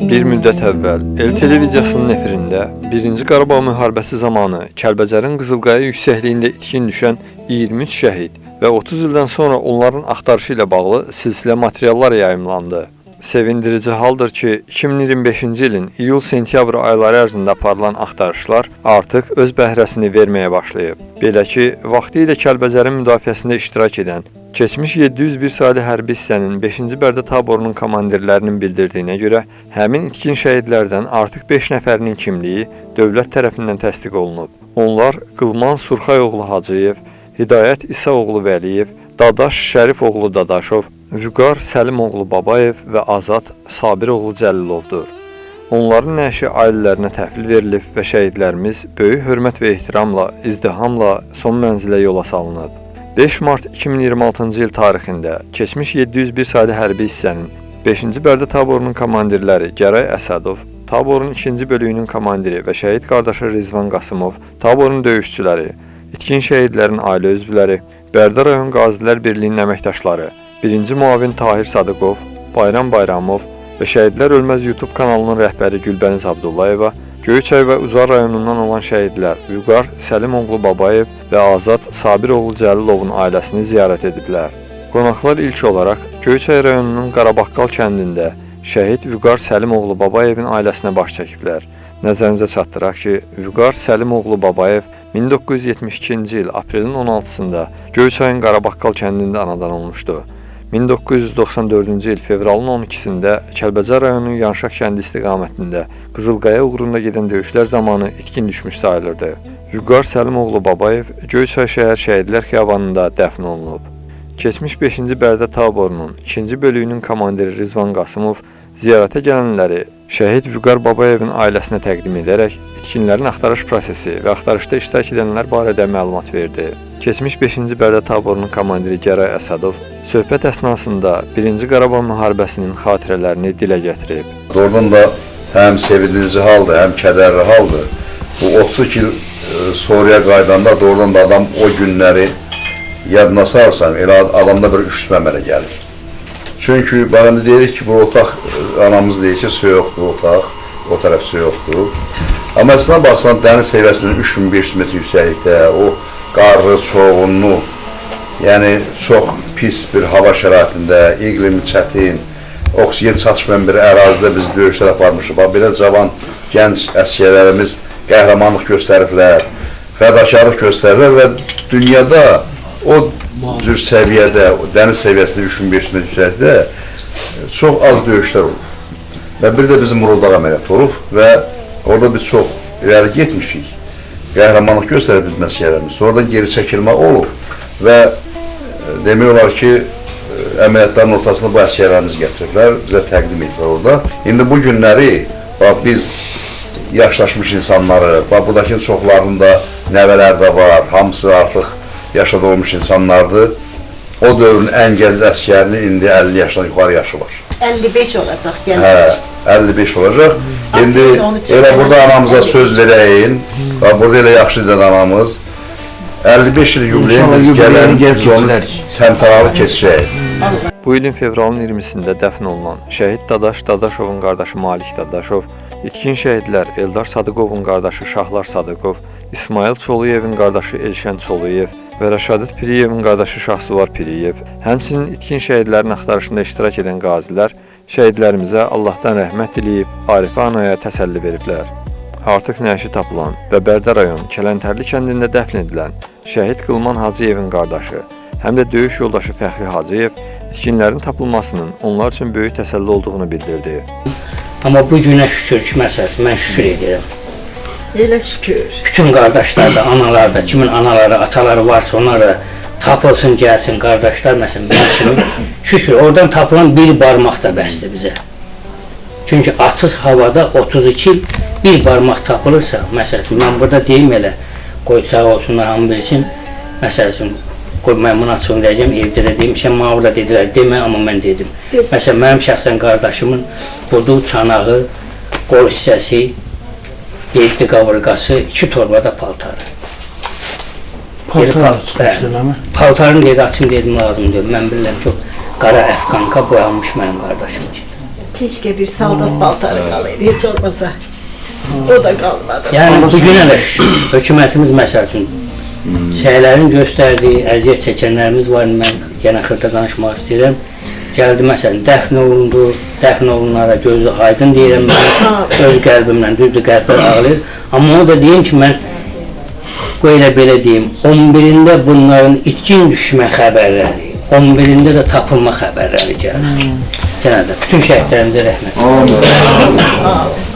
Bir müddət əvvəl El televiziyasının efirində 1-ci Qarabağ müharibəsi zamanı Kəlbəcərin Qızılqaya yüksəkliyində itkin düşən 23 şəhid və 30 ildən sonra onların axtarışı ilə bağlı silsilə materiallar yayımlandı. Sevindirici haldır ki, 2025-ci ilin iyul-sentyabr ayları ərzində aparılan axtarışlar artıq öz bəhrəsini verməyə başlayıb. Belə ki, vaxtilə Kəlbəcərin müdafiəsində iştirak edən keçmiş 701 saylı hərbi hissənin 5-ci Bərdə taborunun komandirlərinin bildirdiyinə görə, həmin itkin şəhidlərdən artıq 5 nəfərinin kimliyi dövlət tərəfindən təsdiq olunub. Onlar Qılman Surxayoğlu Hacıyev, Hidayət İsaoğlu Vəliyev, Dadaş Şərifoğlu Dadaşov, Vüqar Səlimoğlu Babayev və Azad Sabiroğlu Cəlilovdur. Onların nəşi ailələrinə təhvil verilib və şəhidlərimiz böyük hörmət və ehtiramla, izdihamla son mənzilə yola salınıb. 5 mart 2026-cı il tarixində keçmiş 701 saylı hərbi hissənin 5-ci Bərdə taborunun komandirləri Gəray Əsədov, taborun 2-ci bölüyünün komandiri və şəhid qardaşı Rizvan Qasımov, taborun döyüşçüləri, itkin şəhidlərin ailə üzvləri, Bərdə rayon Qazilər Birliyinin əməkdaşları, 1-ci müavin Tahir Sadıqov, Bayram Bayramov və Şəhidlər Ölməz YouTube kanalının rəhbəri Gülbəniz Abdullayeva, Göyçay və Ucar rayonundan olan şəhidlər Vüqar Səlimoğlu Babayev və Azad Sabiroğlu Cəlilovun ailəsini ziyarət ediblər. Qonaqlar ilk olaraq Göyçay rayonunun Qarabaqqal kəndində şəhid Vüqar Səlimoğlu Babayevin ailəsinə baş çəkiblər. Nəzərinizə çatdıraq ki, Vüqar Səlimoğlu Babayev 1972-ci il aprelin 16-sında Göyçayın Qarabaqqal kəndində anadan olmuşdu. 1994-cü il fevralın 12-sində Kəlbəcər rayonunun Yanşaq kəndi istiqamətində Qızılqaya uğrunda gedən döyüşlər zamanı itkin düşmüş sayılırdı. Vüqar Səlimoğlu Babayev Göyçay şəhər şəhidlər xiyabanında dəfn olunub. Keçmiş 5-ci Bərdə taborunun 2-ci bölüyünün komandiri Rizvan Qasımov ziyarətə gələnləri şəhid Vüqar Babayevin ailəsinə təqdim edərək itkinlərin axtarış prosesi və axtarışda iştirak edənlər barədə məlumat verdi. Keçmiş 5-ci Bərdə taborunun komandiri Gəray Əsədov söhbət əsnasında 1-ci Qarabağ müharibəsinin xatirələrini dilə gətirib. Doğrudan da həm sevindirici haldır, həm kədərli haldır. Bu 32 il sonraya qaydanda doğrudan da adam o günləri yadına sarsan, elə adamda bir üşütməmələ gəlir. Çünki bana deyirik ki, bu otaq, anamız deyir ki, su yoxdur otaq, o tərəf su yoxdur. Amma əslində baxsan, dəniz seviyəsinin 3500 metr yüksəklikdə, o qarlı, çoğunlu, yəni çox pis bir hava şəraitində, iqlimi çətin, oksigen çatışmayan bir ərazidə biz döyüşlər aparmışıq. Belə cavan, gənc əsgərlərimiz qəhrəmanlıq göstəriblər, fədakarlıq göstəriblər və dünyada o cür səviyyədə, dəniz səviyyəsində 3500 metr yüksəklikdə çox az döyüşlər olub. Və bir də bizim Muruldağ əməliyyatı olub və orada biz çox iləri getmişik. Qəhrəmanlıq göstərib bizim əsgərlərimiz. Sonradan geri çəkilmə olub və demək olar ki, əməliyyatların ortasında bu əsgərlərimiz gətiriblər, bizə təqdim ediblər orada. İndi bu günləri biz yaşlaşmış insanları, buradakının çoxlarında nəvələr də var, hamısı artıq yaşada olmuş insanlardır. O dövrün ən gənc əsgərinin indi 50 yaşdan yuxarı yaşı var. 55 olacaq gəlir. 55 olacaq. İndi elə burada anamıza söz verəyin. Burada elə yaxşı edən anamız. 55 il yubileyimiz gələn təmtəralı keçəcək. Bu ilin fevralın 20-sində dəfn olunan şəhid Dadaş Dadaşovun qardaşı Malik Dadaşov, itkin şəhidlər Eldar Sadıqovun qardaşı Şahlar Sadıqov, İsmail Çoluyevin qardaşı Elşən Çoluyev və Rəşadət Piriyevin qardaşı Şahsuvar Piriyev, həmçinin itkin şəhidlərin axtarışında iştirak edən qazilər şəhidlərimizə Allahdan rəhmət diləyib, Arifə anaya təsəlli veriblər. Artıq nəşi tapılan və Bərdə rayon Kələntərli kəndində dəfn edilən şəhid Qılman Hacıyevin qardaşı, həm də döyüş yoldaşı Fəxri Hacıyev itkinlərin tapılmasının onlar üçün böyük təsəlli olduğunu bildirdi. Amma bu günə şükür ki, məsələsi, mən şükür edirəm. Elə şükür. Bütün qardaşlar da, analar da, kimin anaları, ataları varsa onlar da tapılsın, gəlsin, qardaşlar məsələn, mən kimi şükür. Oradan tapılan bir barmaq da bəsdir bizə. Çünki atız havada 32 il bir barmaq tapılırsa, məsələn, mən burada deyim elə, qoy sağ olsunlar, hamı bilsin, məsələn, qoy mən bunu açığını deyəcəm, evdə də demişəm, mənə orada dedilər, demə, amma mən dedim. Məsələn, mənim şəxsən qardaşımın burada çanağı, qol hissəsi, 7 qaburqası, 2 torbada paltarı. Paltar açmışdı değil mi? Paltarını dedi, açım dedim, lazım dedim. Mən bilirəm ki, qara əfqanka boyanmış mənim qardaşım ki. Keşke bir saldat paltarı kalaydı, hiç olmasa. O da kalmadı. Yəni bu günə də şükür, hökumətimiz məsəl üçün şeylərin göstərdiyi əziyyət çəkənlərimiz var. Mən yenə xırda danışmaq istəyirəm. Gəldi məsələn dəfn olundu, dəfn olunanlara gözü aydın deyirəm mən öz qəlbimlə, düzdür qəlblər ağlayır. Amma onu da deyim ki, mən belə deyim, 11-də bunların itkin düşmə xəbərləri, 11-də də tapılma xəbərləri gəlir. Genelde bütün şəhidlərimizə rəhmət.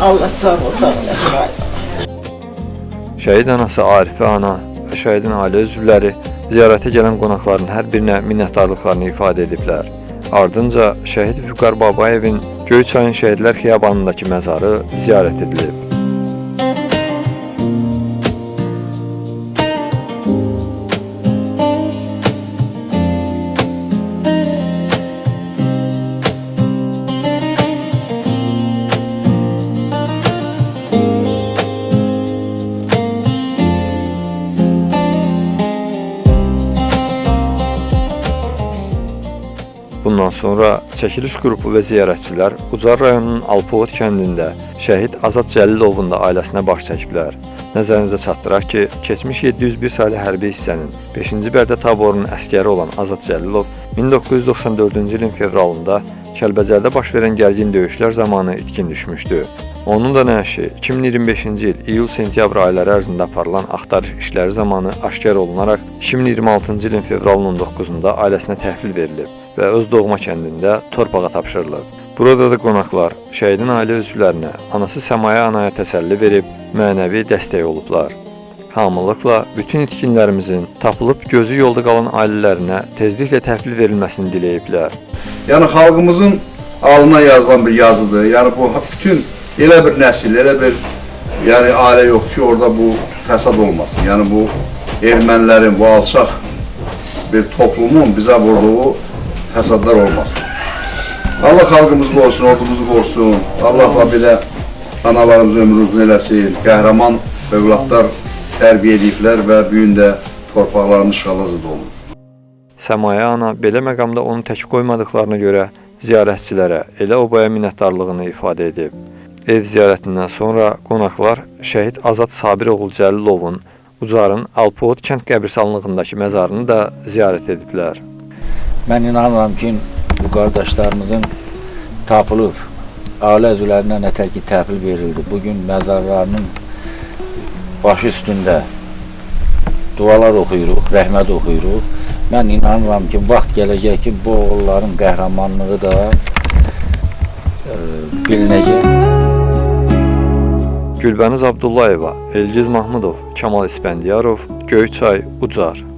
Allah canı sağ olasın. Şəhid anası Arifə ana və şəhidin ailə üzvləri ziyarətə gələn qonaqların hər birinə minnətdarlıqlarını ifadə ediblər. Ardınca şəhid Vüqar Babayevin Göyçayın Şəhidlər Xiyabanındakı məzarı ziyarət edilib. Bundan sonra çəkiliş qrupu və ziyarətçilər Ucar rayonunun Alpovod kəndində şəhid Azad Cəlilovun da ailəsinə baş çəkiblər. Nəzərinizə çatdıraq ki, keçmiş 701 saylı hərbi hissənin 5-ci bərdə taborunun əskəri olan Azad Cəlilov 1994-cü ilin fevralında Kəlbəcərdə baş verən gərgin döyüşlər zamanı itkin düşmüşdü. Onun da nəşi 2025-ci il iyul-sentyabr ayları ərzində aparılan axtarış işləri zamanı aşkar olunaraq 2026-cı ilin fevralın 19-da ailəsinə təhvil verilib və öz doğma kəndində torpağa tapşırılıb. Burada da qonaqlar şəhidin ailə üzvlərinə, anası Səmaya anaya təsəlli verib, mənəvi dəstək olublar. Hamılıqla bütün itkinlərimizin tapılıb gözü yolda qalan ailələrinə tezliklə təhvil verilməsini diləyiblər. Yəni xalqımızın alnına yazılan bir yazıdır. Yəni bu bütün elə bir nəsil, elə bir yəni ailə yoxdur ki, orada bu fəsad olmasın. Yəni bu ermənilərin, bu alçaq bir toplumun bizə vurduğu fəsadlar olmasın. Allah xalqımızı qorusun, ordumuzu qorusun. Allah belə analarımız ömrü uzun eləsin. Qəhrəman övladlar tərbiyə ediblər və bu gün də torpaqlarımız şanlı dolur. Səmaya ana belə məqamda onu tək qoymadıqlarına görə ziyarətçilərə elə obaya minnətdarlığını ifadə edib. Ev ziyarətindən sonra qonaqlar şəhid Azad Sabiroğlu Cəlilovun Ucarın Alpovod kənd qəbirstanlığındakı məzarını da ziyarət ediblər. Mən inanıram ki, bu qardaşlarımızın tapılıb, ailə üzvlərinə nətər ki təhvil verildi. Bugün məzarlarının başı üstündə dualar oxuyuruq, rəhmət oxuyuruq. Mən inanıram ki, vaxt gələcək ki, bu oğulların qəhrəmanlığı da bilinəcək. Gülbəniz Abdullayeva, Elgiz Mahmudov, Kamal İspəndiyarov, Göyçay, Ucar.